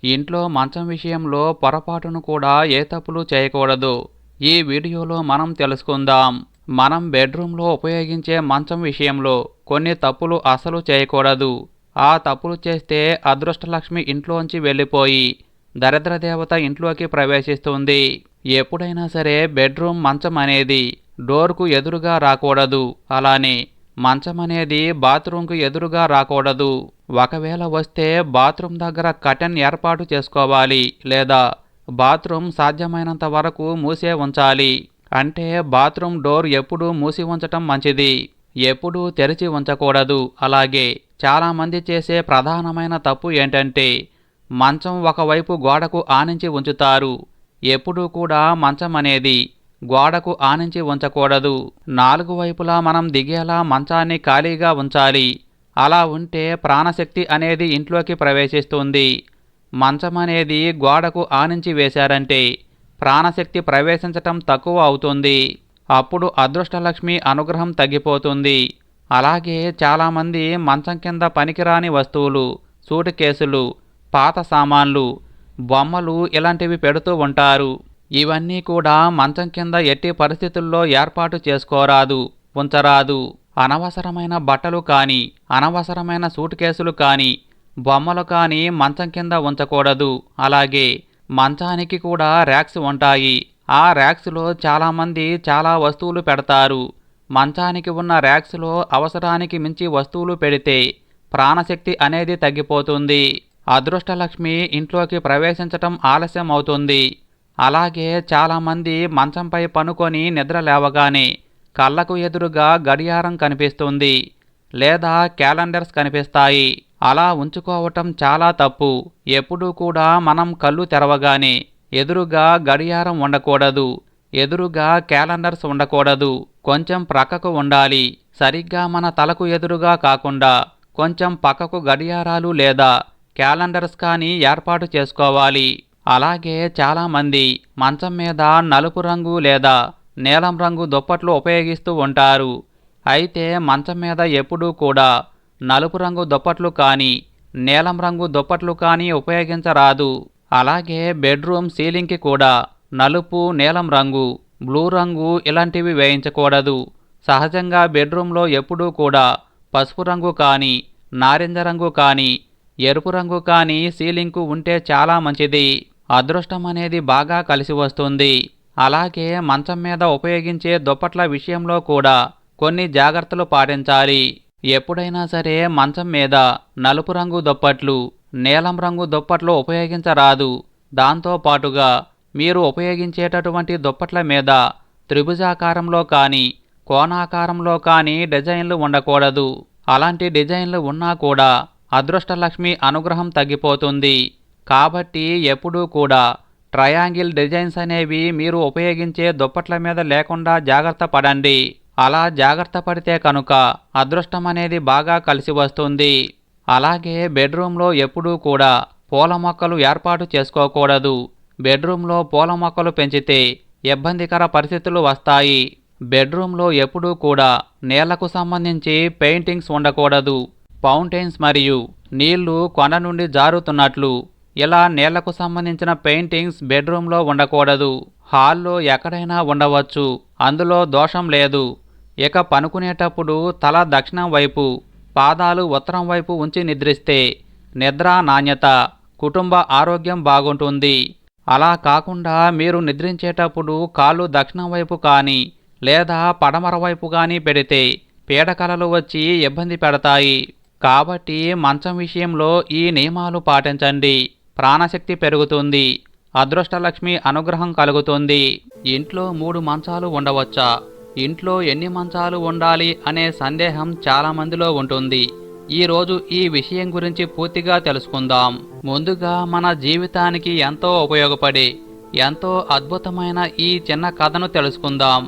ఇంట్లో మంచం విషయంలో పొరపాటును కూడా ఏ తప్పులు చేయకూడదు. ఈ వీడియోలో మనం తెలుసుకుందాం. మనం బెడ్రూమ్లో ఉపయోగించే మంచం విషయంలో కొన్ని తప్పులు అసలు చేయకూడదు. ఆ తప్పులు చేస్తే అదృష్టలక్ష్మి ఇంట్లోంచి వెళ్ళిపోయి దరిద్ర దేవత ఇంట్లోకి ప్రవేశిస్తుంది. ఎప్పుడైనా సరే బెడ్రూమ్ మంచం అనేది డోర్కు ఎదురుగా రాకూడదు. అలానే మంచం అనేది బాత్రూంకు ఎదురుగా రాకూడదు. ఒకవేళ వస్తే బాత్రూమ్ దగ్గర కర్టెన్ ఏర్పాటు చేసుకోవాలి, లేదా బాత్రూమ్ సాధ్యమైనంత వరకు మూసే ఉంచాలి. అంటే బాత్రూమ్ డోర్ ఎప్పుడూ మూసి ఉంచటం మంచిది, ఎప్పుడూ తెరిచి ఉంచకూడదు. అలాగే చాలామంది చేసే ప్రధానమైన తప్పు ఏంటంటే మంచం ఒకవైపు గోడకు ఆనించి ఉంచుతారు. ఎప్పుడూ కూడా మంచం అనేది గోడకు ఆనించి ఉంచకూడదు. 4 వైపులా మనం దిగేలా మంచాన్ని ఖాళీగా ఉంచాలి. అలా ఉంటే ప్రాణశక్తి అనేది ఇంట్లోకి ప్రవేశిస్తుంది. మంచం అనేది గోడకు ఆనించి వేశారంటే ప్రాణశక్తి ప్రవేశించటం తక్కువ అవుతుంది. అప్పుడు అదృష్టలక్ష్మి అనుగ్రహం తగ్గిపోతుంది. అలాగే చాలామంది మంచం కింద పనికిరాని వస్తువులు, సూట్ కేసులు, పాత సామాన్లు, బొమ్మలు ఇలాంటివి పెడుతూ ఉంటారు. ఇవన్నీ కూడా మంచం కింద ఎట్టి పరిస్థితుల్లో ఏర్పాటు చేసుకోరాదు, ఉంచరాదు. అనవసరమైన బట్టలు కానీ, అనవసరమైన సూట్ కేసులు కానీ, బొమ్మలు కానీ మంచం కింద ఉంచకూడదు. అలాగే మంచానికి కూడా ర్యాక్స్ ఉంటాయి. ఆ ర్యాక్స్లో చాలామంది చాలా వస్తువులు పెడతారు. మంచానికి ఉన్న ర్యాక్స్లో అవసరానికి మించి వస్తువులు పెడితే ప్రాణశక్తి అనేది తగ్గిపోతుంది. అదృష్టలక్ష్మి ఇంట్లోకి ప్రవేశించటం ఆలస్యం అవుతుంది. అలాగే చాలామంది మంచంపై పనుకొని నిద్ర లేవగానే కళ్ళకు ఎదురుగా గడియారం కనిపిస్తుంది, లేదా క్యాలెండర్స్ కనిపిస్తాయి. అలా ఉంచుకోవటం చాలా తప్పు. ఎప్పుడూ కూడా మనం కళ్ళు తెరవగానే ఎదురుగా గడియారం ఉండకూడదు, ఎదురుగా క్యాలెండర్స్ ఉండకూడదు. కొంచెం ప్రక్కకు ఉండాలి. సరిగ్గా మన తలకు ఎదురుగా కాకుండా కొంచెం పక్కకు గడియారాలు లేదా క్యాలెండర్స్ కానీ ఏర్పాటు చేసుకోవాలి. అలాగే చాలామంది మంచం మీద నలుపు రంగు లేదా నీలం రంగు దుప్పట్లు ఉపయోగిస్తూ ఉంటారు. అయితే మంచం మీద ఎప్పుడూ కూడా నలుపు రంగు దుప్పట్లు కానీ, నీలం రంగు దుప్పట్లు కానీ ఉపయోగించరాదు. అలాగే బెడ్రూమ్ సీలింగ్కి కూడా నలుపు, నీలం రంగు, బ్లూ రంగు ఇలాంటివి వేయించకూడదు. సహజంగా బెడ్రూమ్లో ఎప్పుడూ కూడా పసుపు రంగు కానీ, నారింజ రంగు కానీ, ఎరుపు రంగు కానీ సీలింగ్కు ఉంటే చాలా మంచిది. అదృష్టం అనేది బాగా కలిసి వస్తుంది. అలాగే మంచం మీద ఉపయోగించే దుప్పట్ల విషయంలో కూడా కొన్ని జాగ్రత్తలు పాటించాలి. ఎప్పుడైనా సరే మంచం మీద నలుపు రంగు దుప్పట్లు, నీలం రంగు దుప్పట్లు ఉపయోగించరాదు. దాంతో పాటుగా మీరు ఉపయోగించేటటువంటి దుప్పట్ల మీద త్రిభుజాకారంలో కానీ, కోణాకారంలో కానీ డిజైన్లు ఉండకూడదు. అలాంటి డిజైన్లు ఉన్నా కూడా అదృష్టలక్ష్మి అనుగ్రహం తగ్గిపోతుంది. కాబట్టి ఎప్పుడూ కూడా ట్రయాంగిల్ డిజైన్స్ అనేవి మీరు ఉపయోగించే దుప్పట్ల మీద లేకుండా జాగ్రత్త పడండి. అలా జాగ్రత్త పడితే కనుక అదృష్టం అనేది బాగా కలిసి వస్తుంది. అలాగే బెడ్రూమ్లో ఎప్పుడూ కూడా పూల మొక్కలు ఏర్పాటు చేసుకోకూడదు. బెడ్రూమ్లో పూల మొక్కలు పెంచితే ఇబ్బందికర పరిస్థితులు వస్తాయి. బెడ్రూమ్లో ఎప్పుడూ కూడా నీళ్లకు సంబంధించి పెయింటింగ్స్ ఉండకూడదు. ఫౌంటైన్స్ మరియు నీళ్లు కొండ నుండి జారుతున్నట్లు ఇలా నీళ్లకు సంబంధించిన పెయింటింగ్స్ బెడ్రూమ్లో ఉండకూడదు. హాల్లో ఎక్కడైనా ఉండవచ్చు, అందులో దోషం లేదు. ఇక పనుకునేటప్పుడు తల దక్షిణం వైపు, పాదాలు ఉత్తరం వైపు ఉంచి నిద్రిస్తే నిద్ర నాణ్యత, కుటుంబ ఆరోగ్యం బాగుంటుంది. అలా కాకుండా మీరు నిద్రించేటప్పుడు కాళ్ళు దక్షిణం వైపు కానీ, లేదా పడమర వైపు కానీ పెడితే పీడకలలు వచ్చి ఇబ్బంది పెడతాయి. కాబట్టి మంచం విషయంలో ఈ నియమాలు పాటించండి. ప్రాణశక్తి పెరుగుతుంది, అదృష్టలక్ష్మి అనుగ్రహం కలుగుతుంది. ఇంట్లో 3 మంచాలు ఉండవచ్చా? ఇంట్లో ఎన్ని మంచాలు ఉండాలి అనే సందేహం చాలా మందిలో ఉంటుంది. ఈరోజు ఈ విషయం గురించి పూర్తిగా తెలుసుకుందాం. ముందుగా మన జీవితానికి ఎంతో ఉపయోగపడే, ఎంతో అద్భుతమైన ఈ చిన్న కథను తెలుసుకుందాం.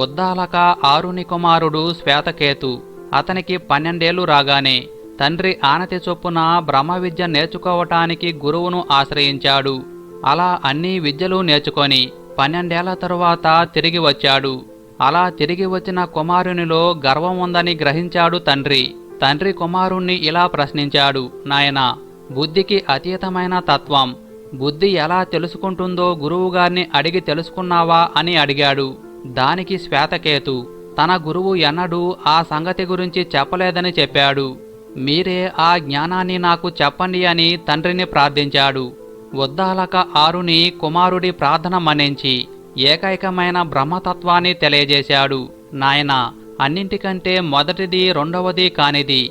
ఉద్దాలక ఆరుని కుమారుడు శ్వేతకేతు. అతనికి 12 ఏళ్లు రాగానే తండ్రి ఆనతి చొప్పున బ్రహ్మ విద్య నేర్చుకోవటానికి గురువును ఆశ్రయించాడు. అలా అన్ని విద్యలు నేర్చుకొని 12 ఏళ్ల తరువాత తిరిగి వచ్చాడు. అలా తిరిగి వచ్చిన కుమారునిలో గర్వం ఉందని గ్రహించాడు తండ్రి. తండ్రి కుమారుణ్ణి ఇలా ప్రశ్నించాడు, నాయనా, బుద్ధికి అతీతమైన తత్వం. బుద్ధి ఎలా తెలుసుకుంటుందో గురువుగారిని అడిగి తెలుసుకున్నావా అని అడిగాడు. దానికి శ్వేతకేతు తన గురువు ఎన్నడూ ఆ సంగతి గురించి చెప్పలేదని చెప్పాడు. మీరే ఆ జ్ఞానాన్ని నాకు చెప్పండి అని తండ్రిని ప్రార్థించాడు. ఉద్దాలక ఆరుని కుమారుడి ప్రార్థన మన్నించి ఏకైకమైన బ్రహ్మతత్వాన్ని తెలియజేశాడు. నాయనా, అన్నింటికంటే మొదటిది రెండవది కానిది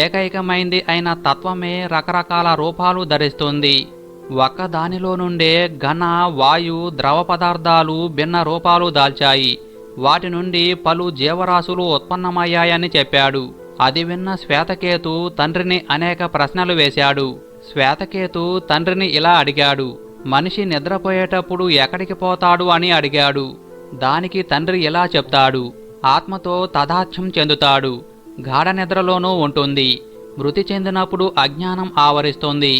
ఏకైకమైంది అయిన తత్వమే రకరకాల రూపాలు ధరిస్తుంది. ఒక్కదానిలో నుండే ఘన, వాయు, ద్రవ పదార్థాలు భిన్న రూపాలు దాల్చాయి. వాటి నుండి పలు జీవరాశులు ఉత్పన్నమయ్యాయని చెప్పాడు. అది విన్న శ్వేతకేతు తండ్రిని అనేక ప్రశ్నలు వేశాడు. శ్వేతకేతు తండ్రిని ఇలా అడిగాడు. మనిషి నిద్రపోయేటప్పుడు ఎక్కడికి పోతాడు అని అడిగాడు. దానికి తండ్రి ఇలా చెప్తాడు. ఆత్మతో తదాత్మ్యం చెందుతాడు. గాఢ నిద్రలోనూ ఉంటుంది. మృతి చెందినప్పుడు అజ్ఞానం ఆవరిస్తుంది.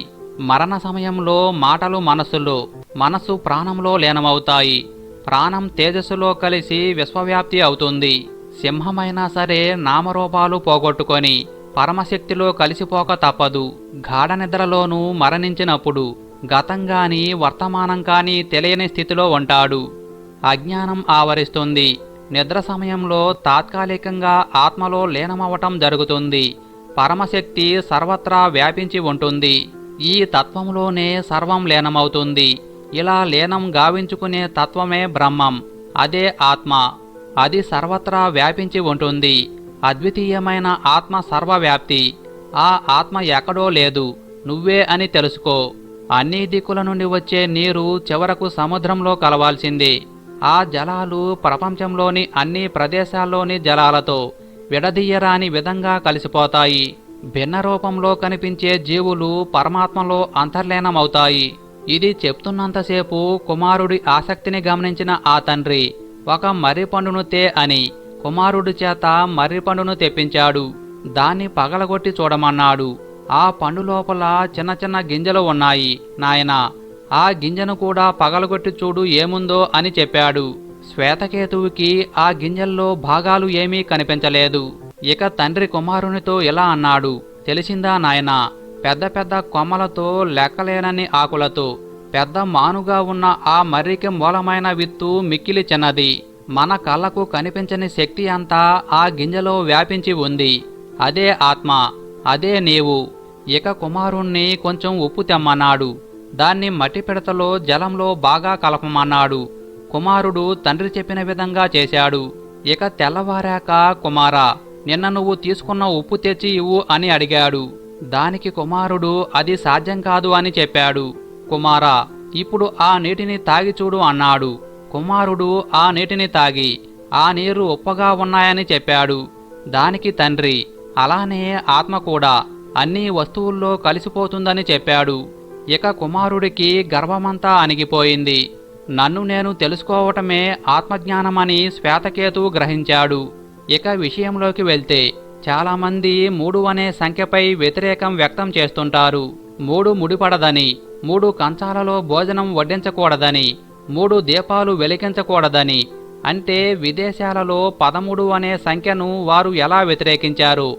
మరణ సమయంలో మాటలు మనస్సులో, మనస్సు ప్రాణంలో లీనమవుతాయి. ప్రాణం తేజస్సులో కలిసి విశ్వవ్యాప్తి అవుతుంది. సింహమైనా సరే నామరూపాలు పోగొట్టుకొని పరమశక్తిలో కలిసిపోక తప్పదు. గాఢ నిద్రలోనూ మరణించినప్పుడు గతంగాని వర్తమానం కాని తెలియని స్థితిలో ఉంటాడు. అజ్ఞానం ఆవరిస్తుంది. నిద్ర సమయంలో తాత్కాలికంగా ఆత్మలో లీనమవటం జరుగుతుంది. పరమశక్తి సర్వత్రా వ్యాపించి ఉంటుంది. ఈ తత్వంలోనే సర్వం లీనమవుతుంది. ఇలా లీనం గావించుకునే తత్వమే బ్రహ్మం. అదే ఆత్మ. అది సర్వత్రా వ్యాపించి ఉంటుంది. అద్వితీయమైన ఆత్మ సర్వవ్యాప్తి. ఆ ఆత్మ ఎక్కడో లేదు, నువ్వే అని తెలుసుకో. అన్ని దిక్కుల నుండి వచ్చే నీరు చివరకు సముద్రంలో కలవాల్సిందే. ఆ జలాలు ప్రపంచంలోని అన్ని ప్రదేశాల్లోని జలాలతో విడదీయరాని విధంగా కలిసిపోతాయి. భిన్న రూపంలో కనిపించే జీవులు పరమాత్మలో అంతర్లీనమవుతాయి. ఇది చెప్తున్నంతసేపు కుమారుడి ఆసక్తిని గమనించిన ఆ తండ్రి ఒక మర్రి పండును తే అని కుమారుడి చేత మర్రి పండును తెప్పించాడు. దాన్ని పగలగొట్టి చూడమన్నాడు. ఆ పండు లోపల చిన్న చిన్న గింజలు ఉన్నాయి. నాయనా, ఆ గింజను కూడా పగలగొట్టి చూడు ఏముందో అని చెప్పాడు. శ్వేతకేతువుకి ఆ గింజల్లో భాగాలు ఏమీ కనిపించలేదు. ఇక తండ్రి కుమారునితో ఇలా అన్నాడు. తెలిసిందా నాయనా, పెద్ద పెద్ద కొమ్మలతో, లెక్కలేనన్ని ఆకులతో పెద్ద మానుగా ఉన్న ఆ మర్రికి మూలమైన విత్తు మిక్కిలి చిన్నది. మన కళ్ళకు కనిపించని శక్తి అంతా ఆ గింజలో వ్యాపించి ఉంది. అదే ఆత్మ, అదే నీవు. ఇక కుమారుణ్ణి కొంచెం ఉప్పు తెమ్మన్నాడు. దాన్ని మట్టి పిడతలో జలంలో బాగా కలపమన్నాడు. కుమారుడు తండ్రి చెప్పిన విధంగా చేశాడు. ఇక తెల్లవారాక, కుమారా, నిన్న నువ్వు తీసుకున్న ఉప్పు తెచ్చి ఇవ్వు అని అడిగాడు. దానికి కుమారుడు అది సాధ్యం కాదు అని చెప్పాడు. కుమారా, ఇప్పుడు ఆ నీటిని తాగి చూడు అన్నాడు. కుమారుడు ఆ నీటిని తాగి ఆ నీరు ఉప్పగా ఉన్నాయని చెప్పాడు. దానికి తండ్రి అలానే ఆత్మ కూడా అన్ని వస్తువుల్లో కలిసిపోతుందని చెప్పాడు. ఇక కుమారుడికి గర్వమంతా అణిగిపోయింది. నన్ను నేను తెలుసుకోవటమే ఆత్మజ్ఞానమని శ్వేతకేతువు గ్రహించాడు. ఇక విషయంలోకి వెళ్తే చాలామంది 3 అనే సంఖ్యపై వ్యతిరేకం వ్యక్తం చేస్తుంటారు. 3 ముడిపడదని, 3 కంచాలలో భోజనం వడ్డించకూడదని, 3 దీపాలు వెలిగించకూడదని. అంటే విదేశాలలో 13 అనే సంఖ్యను వారు ఎలా వ్యతిరేకించారు,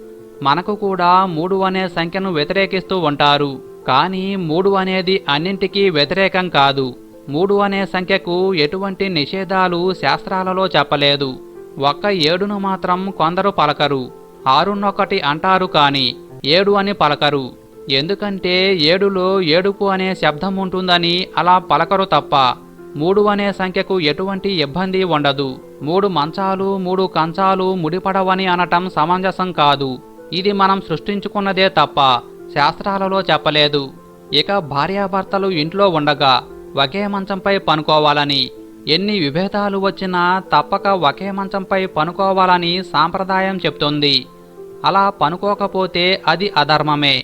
మనకు కూడా 3 అనే సంఖ్యను వ్యతిరేకిస్తూ ఉంటారు. కానీ 3 అనేది అన్నింటికీ వ్యతిరేకం కాదు. 3 అనే సంఖ్యకు ఎటువంటి నిషేధాలు శాస్త్రాలలో చెప్పలేదు. ఒక్క 7ను మాత్రం కొందరు పలకరు. 6 అంటారు కానీ 7 అని పలకరు. ఎందుకంటే 7లో ఏడుపు అనే శబ్దం ఉంటుందని అలా పలకరు తప్ప 3 అనే సంఖ్యకు ఎటువంటి ఇబ్బంది ఉండదు. 3 మంచాలు 3 కంచాలు ముడిపడవని అనటం సమంజసం కాదు. ఇది మనం సృష్టించుకున్నదే తప్ప శాస్త్రాలలో చెప్పలేదు. ఇక భార్యాభర్తలు ఇంట్లో ఉండగా ఒకే మంచంపై పనుకోవాలని, ఎన్ని విభేదాలు వచ్చినా తప్పక ఒకే మంచంపై పనుకోవాలని సాంప్రదాయం చెప్తుంది. అలా పనుకోకపోతే అది అధర్మమే.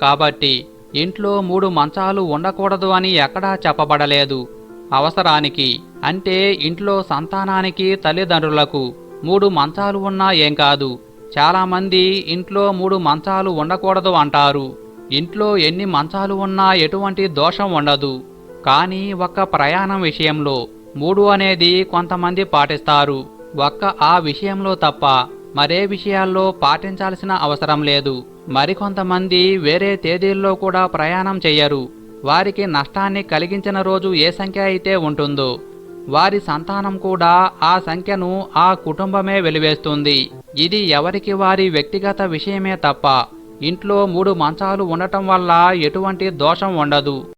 కాబట్టి ఇంట్లో 3 మంచాలు ఉండకూడదు అని ఎక్కడా చెప్పబడలేదు. అవసరానికి అంటే ఇంట్లో సంతానానికి, తల్లిదండ్రులకు 3 మంచాలు ఉన్నా ఏం కాదు. చాలామంది ఇంట్లో 3 మంచాలు ఉండకూడదు అంటారు. ఇంట్లో ఎన్ని మంచాలు ఉన్నా ఎటువంటి దోషం ఉండదు. కానీ ఒక్క ప్రయాణం విషయంలో 3 అనేది కొంతమంది పాటిస్తారు. ఒక్క ఆ విషయంలో తప్ప మరే విషయాల్లో పాటించాల్సిన అవసరం లేదు. మరికొంతమంది వేరే తేదీల్లో కూడా ప్రయాణం చెయ్యరు. వారికి నష్టాన్ని కలిగించిన రోజు ఏ సంఖ్య అయితే ఉంటుందో వారి సంతానం కూడా ఆ సంఖ్యను ఆ కుటుంబమే వెలివేస్తుంది. ఇది ఎవరికి వారి వ్యక్తిగత విషయమే తప్ప ఇంట్లో 3 మంచాలు ఉండటం వల్ల ఎటువంటి దోషం ఉండదు.